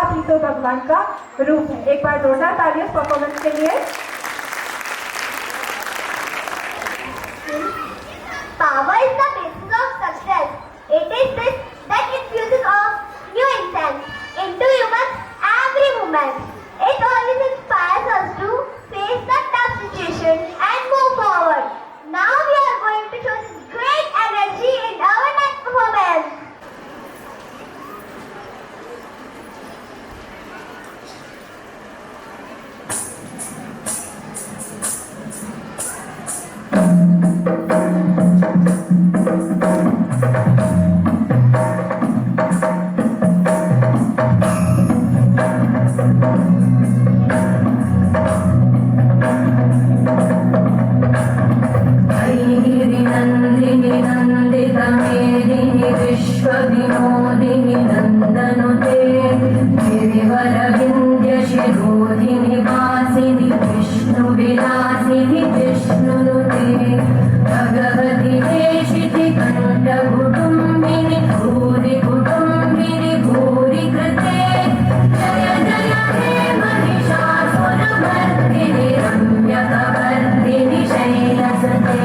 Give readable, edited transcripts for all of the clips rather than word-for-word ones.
पाप ही तो भगवान का रूप है। एक बार जोरदार तालियां परफॉर्मेंस के लिए। Power is the basis of success. It is this that infuses of new insights into humans every moment. It always inspires us to face the tough situation and move forward. Now we are going to show this great energy in our next performance. Nandini Nandit मेदिनी विश्व विनोदिनी नंदनुते गिरिवर विंध्य शिरोधिनी वासिनी विष्णु विलासिनी विष्णुनुते भगवती देशिति कंठ कुटुंबिनी भूरि कुटुंबिनी भूरि कृते जय जय हे महिषासुरमर्दिनि रम्यकवर्दिनि शैलसुते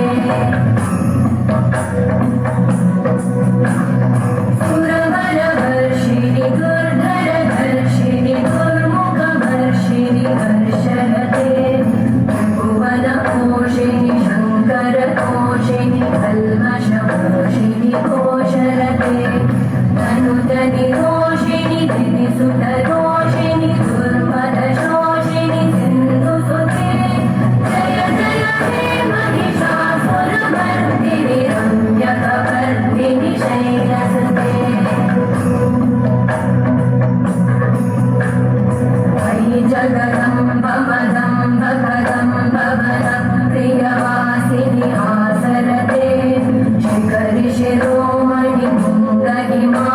सुरवरवर्षिणि दुर्धरधर्षिणि दुर्मुखवर्षिणि हर्षरते भुवनपोषिणि शङ्करतोषिणि कल्मषपोषिणि कोशरते धनुतनिरोषिणि दिनिसुतरोषिणि दुर्मदशोषिणि सिन्धुसुते जय जय हे महिषासुरमर्दिनि रम्यकवर्दिनि शैलसुते अयि जगदम्ब मदम्ब कदम्ब वदं प्रियवासिनि आसरते शिखरि शिरोमणि मुङ्गहिमा